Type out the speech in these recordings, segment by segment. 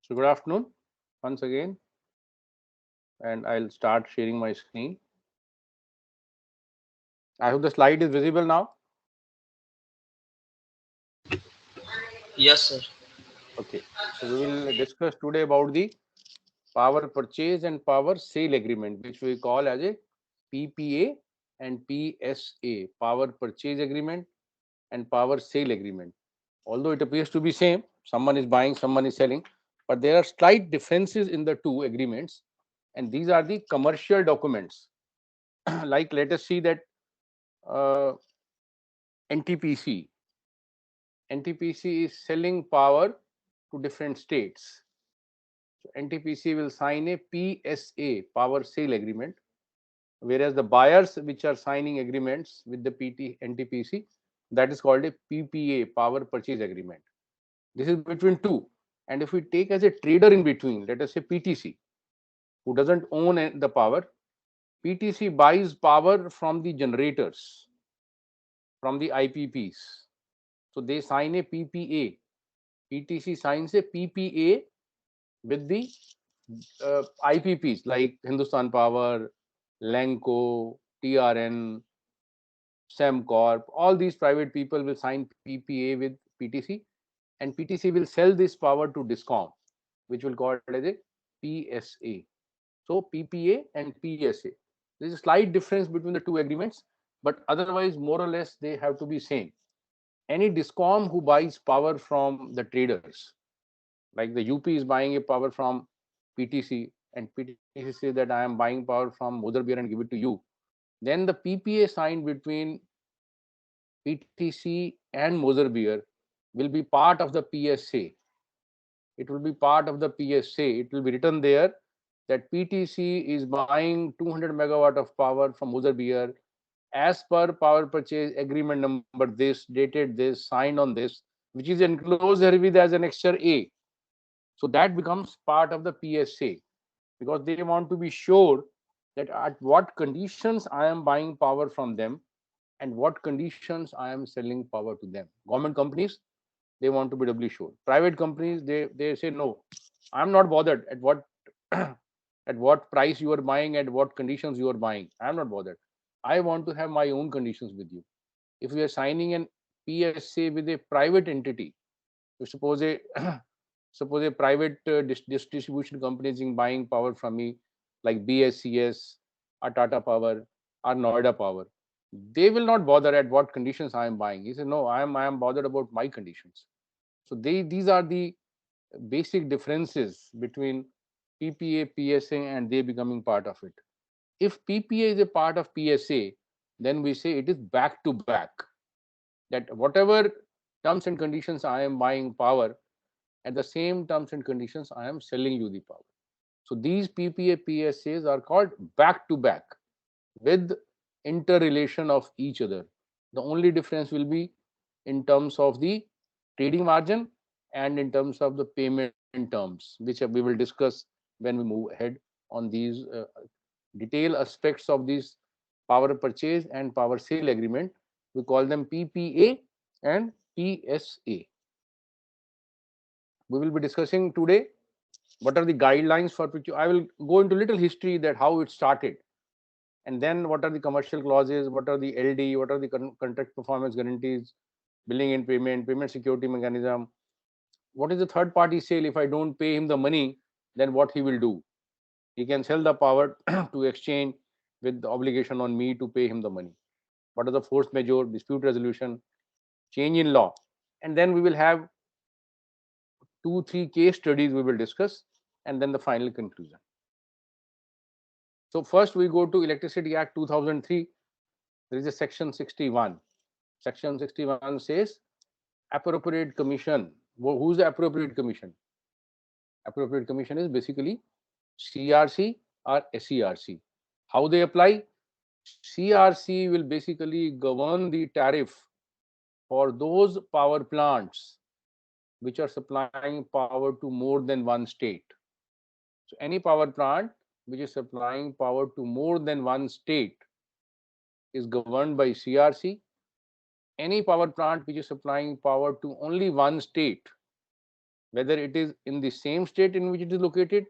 So good afternoon once again, and I'll start sharing my screen. I hope the slide is visible now. Yes, sir. Okay, so we will discuss today about the power purchase and power sale agreement, which we call as a PPA and PSA, power purchase agreement and power sale agreement. Although it appears to be same, someone is buying, someone is selling, but there are slight differences in the two agreements, and these are the commercial documents. Like let us see that uh, NTPC. NTPC is selling power to different states. So NTPC will sign a PSA, power sale agreement, whereas the buyers which are signing agreements with the NTPC, that is called a PPA, power purchase agreement. This is between two. And if we take as a trader in between, let us say PTC, who doesn't own the power, PTC buys power from the generators, from the IPPs. So they sign a PPA. PTC signs a PPA with the IPPs like Hindustan Power, Lenco, TRN, Semcorp. All these private people will sign PPA with PTC, and PTC will sell this power to Discom, which will call it as a PSA. So PPA and PSA. There is a slight difference between the two agreements, but otherwise, more or less, they have to be same. Any Discom who buys power from the traders, like the UP is buying a power from PTC, and PTC says that I am buying power from Mother Beer and give it to you. Then the PPA signed between PTC and Mother Beer will be part of the PSA. It will be part of the PSA. It will be written there that PTC is buying 200 megawatt of power from Mother Beer as per power purchase agreement number this, dated this, signed on this, which is enclosed with as an extra A. So that becomes part of the PSA, because they want to be sure that at what conditions I am buying power from them and what conditions I am selling power to them. Government companies, they want to be doubly sure. Private companies, they say no, I'm not bothered at what at what price you are buying, at what conditions you are buying. I'm not bothered. I want to have my own conditions with you. If we are signing an PSA with a private entity, so suppose a suppose a private distribution company is buying power from me, like BSCS or Tata Power or Noida Power. They will not bother at what conditions I am buying. He said, no, I am bothered about my conditions. So these are the basic differences between PPA, PSA, and they becoming part of it. If PPA is a part of PSA, then we say it is back to back. That whatever terms and conditions I am buying power, at the same terms and conditions I am selling you the power. So these PPA PSAs are called back to back with interrelation of each other. The only difference will be in terms of the trading margin and in terms of the payment terms, which we will discuss when we move ahead on these detailed aspects of these power purchase and power sale agreement. We call them PPA and PSA. We will be discussing today what are the guidelines for which I will go into little history, that how it started, and then what are the commercial clauses, what are the LD, what are the contract performance guarantees, billing and payment security mechanism. What is the third party sale? If I don't pay him the money, then what he will do? He can sell the power to exchange with the obligation on me to pay him the money. What are the force majeure, dispute resolution, change in law? And then we will have 2, 3 case studies we will discuss, and then the final conclusion. So first we go to Electricity Act 2003. There is a section 61. Section 61 says appropriate commission. Who's the appropriate commission? Appropriate commission is basically CRC or SERC. How they apply? CRC will basically govern the tariff for those power plants which are supplying power to more than one state. So any power plant which is supplying power to more than one state is governed by CRC. Any power plant which is supplying power to only one state whether it is in the same state in which it is located,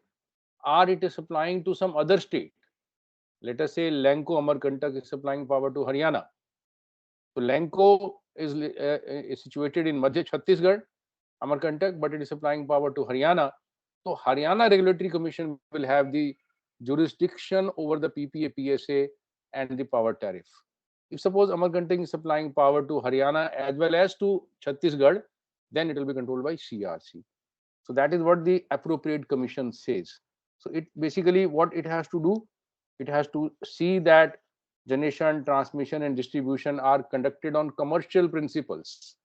or it is supplying to some other state. Let us say Lanco Amarkantak is supplying power to Haryana. So Lanco is situated in Madhya Chhattisgarh, Amarkantak, but it is supplying power to Haryana. So Haryana Regulatory Commission will have the jurisdiction over the PPA, PSA, and the power tariff. If suppose Amarkantak is supplying power to Haryana as well as to Chhattisgarh, then it will be controlled by CRC. So that is what the appropriate commission says. So it basically what it has to do, it has to see that generation, transmission, and distribution are conducted on commercial principles.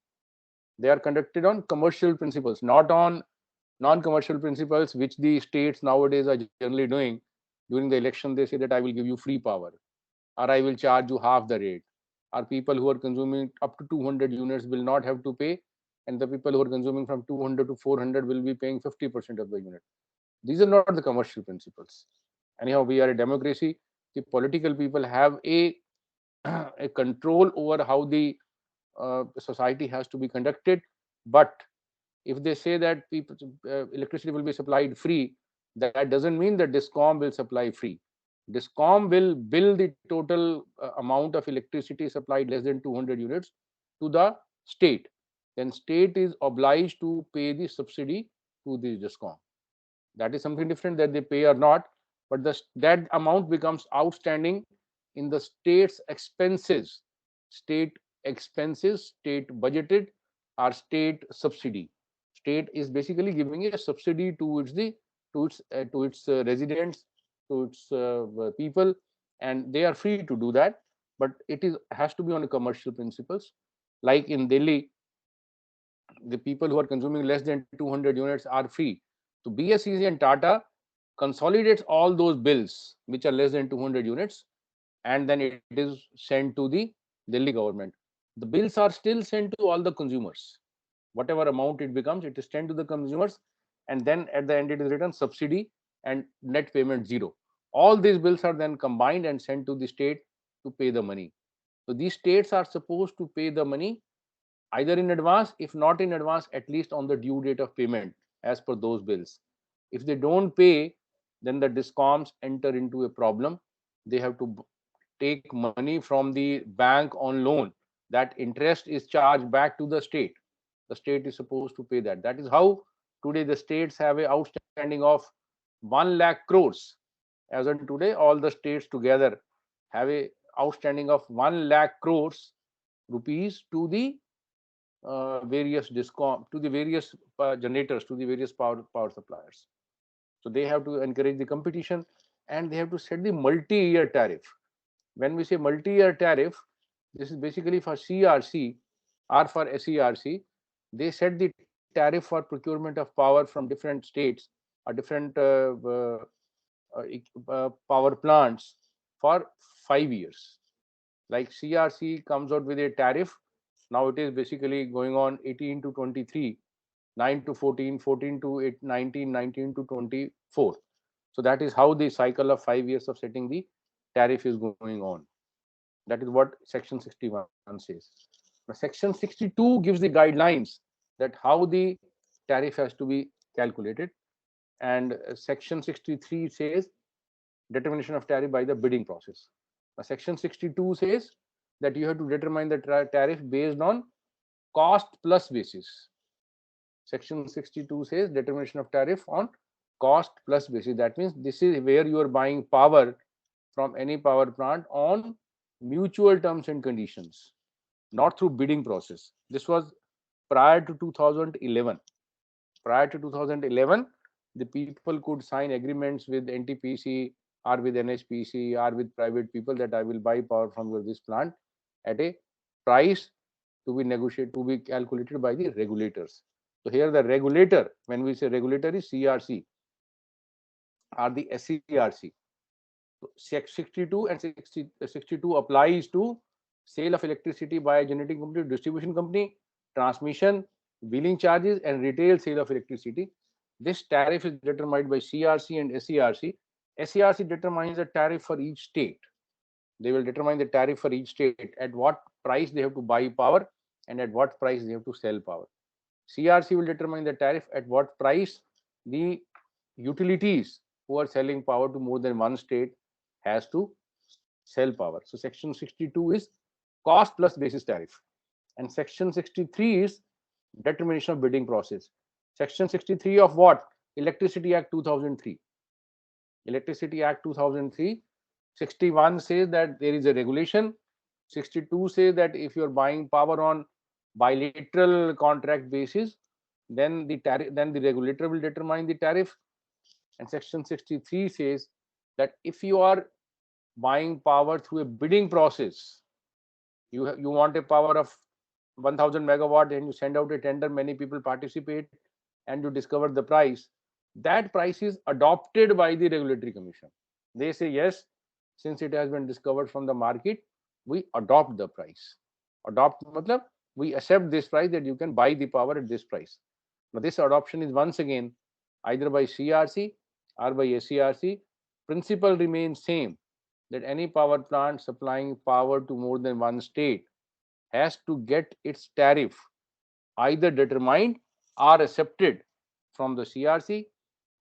They are conducted on commercial principles, not on non-commercial principles, which the states nowadays are generally doing. During the election, they say that I will give you free power, or I will charge you half the rate, or people who are consuming up to 200 units will not have to pay, and the people who are consuming from 200 to 400 will be paying 50% of the unit. These are not the commercial principles. Anyhow, we are a democracy. The political people have a control over how the society has to be conducted. But if they say that people, electricity will be supplied free, that doesn't mean that Discom will supply free. Discom will bill the total amount of electricity supplied less than 200 units to the state. Then state is obliged to pay the subsidy to the Discom. That is something different, that they pay or not, but that amount becomes outstanding in the state's expenses, state expenses, state budgeted, or state subsidy. State is basically giving a subsidy towards the to its residents, to its people, and they are free to do that, but it is has to be on commercial principles. Like in Delhi, the people who are consuming less than 200 units are free. So BSEC and Tata consolidates all those bills which are less than 200 units, and then it is sent to the Delhi government. The bills are still sent to all the consumers. Whatever amount it becomes, it is sent to the consumers, and then at the end it is written subsidy and net payment zero. All these bills are then combined and sent to the state to pay the money. So these states are supposed to pay the money either in advance, if not in advance, at least on the due date of payment as per those bills. If they don't pay, then the Discoms enter into a problem. They have to take money from the bank on loan. That interest is charged back to the state. The state is supposed to pay that. That is how today the states have a outstanding of 1 lakh crores. As on today, all the states together have a outstanding of 1 lakh crores rupees to the various discom, to the various generators, to the various power suppliers. So they have to encourage the competition, and they have to set the multi-year tariff. When we say multi-year tariff, this is basically for CRC or for SERC. They set the tariff for procurement of power from different states or different power plants for 5 years. Like CRC comes out with a tariff. Now it is basically going on 18 to 23, 9 to 14, 14 to 8, 19, 19 to 24. So that is how the cycle of 5 years of setting the tariff is going on. That is what Section 61 says. Now, Section 62 gives the guidelines that how the tariff has to be calculated. And Section 63 says determination of tariff by the bidding process. Now, Section 62 says that you have to determine the tariff based on cost plus basis. Section 62 says determination of tariff on cost plus basis. That means this is where you are buying power from any power plant on mutual terms and conditions, not through bidding process. This was prior to 2011. Prior to 2011, the people could sign agreements with NTPC or with NHPC or with private people that I will buy power from this plant at a price to be negotiated, to be calculated by the regulators. So here the regulator, when we say regulator, is CRC or the SERC. So 62 and 62 applies to sale of electricity by a generating company, distribution company, transmission, wheeling charges, and retail sale of electricity. This tariff is determined by CRC and SERC. SERC determines the tariff for each state. They will determine the tariff for each state, at what price they have to buy power and at what price they have to sell power. CRC will determine the tariff at what price the utilities who are selling power to more than one state has to sell power. So section 62 is cost plus basis tariff, and section 63 is determination of bidding process. Section 63 of what? Electricity Act 2003. Electricity Act 2003. 61 says that there is a regulation. 62 says that if you're buying power on bilateral contract basis, then the regulator will determine the tariff. And section 63 says that if you are buying power through a bidding process, you want a power of 1000 megawatt and you send out a tender, many people participate, and you discover the price, that price is adopted by the regulatory commission. They say yes, since it has been discovered from the market, we adopt the price. Adopt matlab we accept this price, that you can buy the power at this price. Now this adoption is once again either by CRC or by SERC. Principle remains same, that any power plant supplying power to more than one state has to get its tariff either determined or accepted from the CRC.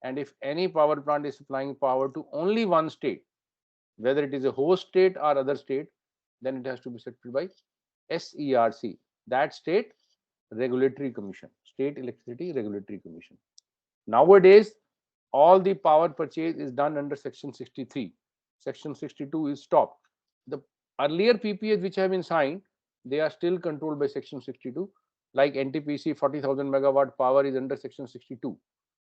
And if any power plant is supplying power to only one state, whether it is a host state or other state, then it has to be accepted by SERC, that state regulatory commission, State Electricity Regulatory Commission. Nowadays, all the power purchase is done under section 63. Section 62 is stopped. The earlier PPAs which have been signed, they are still controlled by section 62. Like NTPC 40,000 megawatt power is under section 62.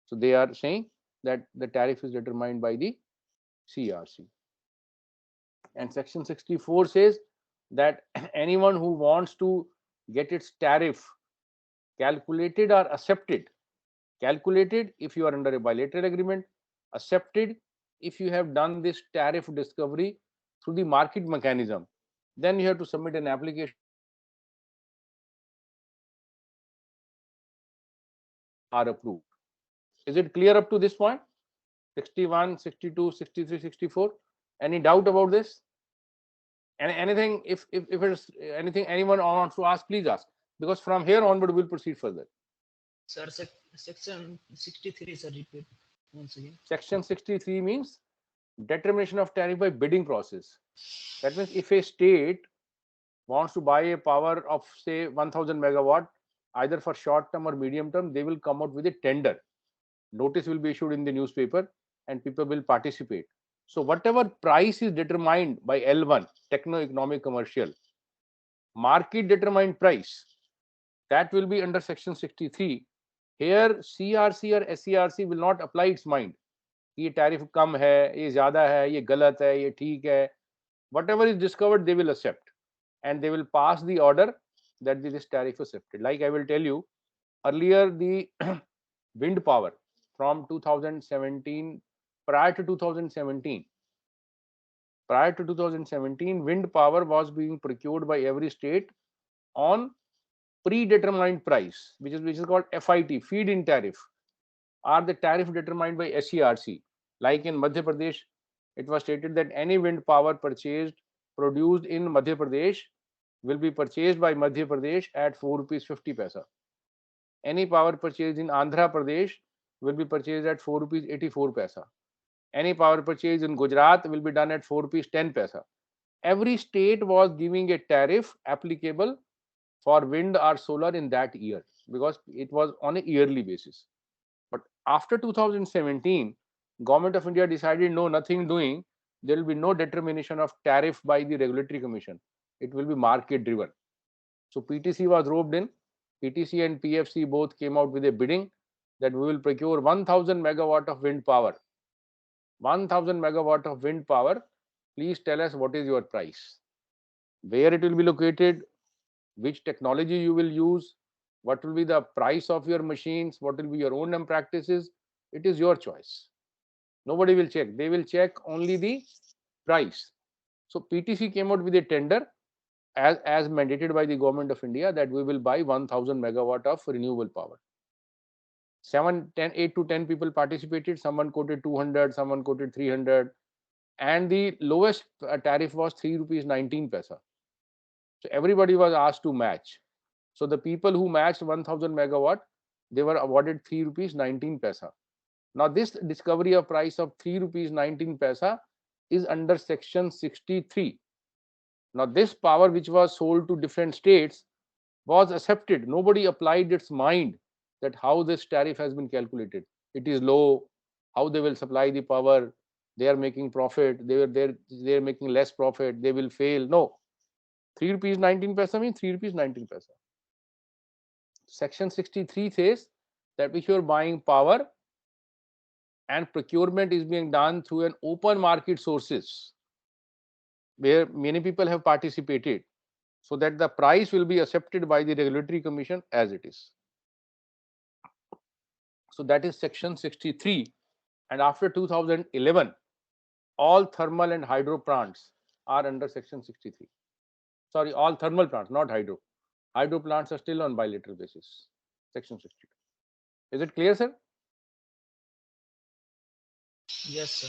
So they are saying that the tariff is determined by the CRC. And section 64 says that anyone who wants to get its tariff calculated or accepted, calculated if you are under a bilateral agreement, accepted if you have done this tariff discovery through the market mechanism, then you have to submit an application are approved. Is it clear up to this point? 61, 62, 63, 64. Any doubt about this? And anything, if it's anything anyone wants to ask, please ask. Because from here onward, we'll proceed further. Sir, section 63, sir, repeat once again. Section 63 means determination of tariff by bidding process. That means if a state wants to buy a power of say 1000 megawatt, either for short term or medium term, they will come out with a tender. Notice will be issued in the newspaper and people will participate. So whatever price is determined by L1, techno-economic commercial, market determined price, that will be under section 63. Here CRC or SERC will not apply its mind. ये tariff कम है, ये ज़्यादा है, ये गलत है, ये ठीक है. Whatever is discovered, they will accept, and they will pass the order that this tariff is accepted. Like I will tell you, earlier the wind power from 2017, prior to 2017, wind power was being procured by every state on predetermined price, which is called FIT, feed-in tariff, or the tariff determined by SERC. Like in Madhya Pradesh, it was stated that any wind power produced in Madhya Pradesh will be purchased by Madhya Pradesh at 4 rupees 50 paisa. Any power purchased in Andhra Pradesh will be purchased at 4 rupees 84 paisa. Any power purchase in Gujarat will be done at 4 rupees 10 paisa. Every state was giving a tariff applicable for wind or solar in that year, because it was on a yearly basis. But after 2017, Government of India decided no, nothing doing. There will be no determination of tariff by the regulatory commission. It will be market driven. So PTC was roped in. PTC and PFC both came out with a bidding that we will procure 1000 megawatt of wind power. 1000 megawatt of wind power. Please tell us what is your price, where it will be located, which technology you will use, what will be the price of your machines, what will be your own practices. It is your choice. Nobody will check. They will check only the price. So PTC came out with a tender as mandated by the Government of India that we will buy 1000 megawatt of renewable power. 8 to 10 people participated. Someone quoted 200, someone quoted 300, and the lowest tariff was 3 rupees 19 paisa. So everybody was asked to match. So the people who matched 1000 megawatt, they were awarded 3 rupees 19 paisa. Now this discovery of price of 3 rupees 19 paisa is under section 63. Now this power which was sold to different states was accepted. Nobody applied its mind that how this tariff has been calculated. It is low, how they will supply the power, they are making profit, they're making less profit, they will fail. No. 3 rupees 19 paisa means 3 rupees 19 paisa. Section 63 says that if you are buying power and procurement is being done through an open market sources where many people have participated, so that the price will be accepted by the regulatory commission as it is. So that is section 63. And after 2011, all thermal and hydro plants are under section 63. Sorry, all thermal plants, not hydro. Hydro plants are still on bilateral basis. Section 62. Is it clear, sir? Yes, sir.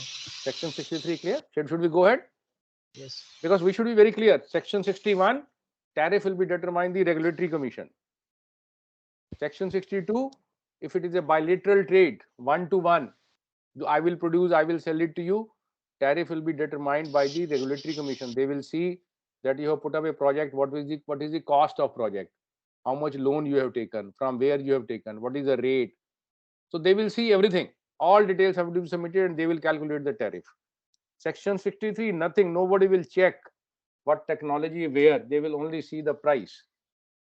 Section 63 clear? Should we go ahead? Yes. Because we should be very clear. Section 61, tariff will be determined the regulatory commission. Section 62, if it is a bilateral trade, one to one, I will produce, I will sell it to you, tariff will be determined by the regulatory commission. They will see that you have put up a project, what is the cost of project, how much loan you have taken, from where you have taken, what is the rate. So they will see everything. All details have to be submitted and they will calculate the tariff. Section 63, nothing, nobody will check what technology where, they will only see the price.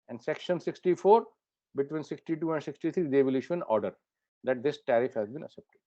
And section 64, between 62 and 63, they will issue an order that this tariff has been accepted.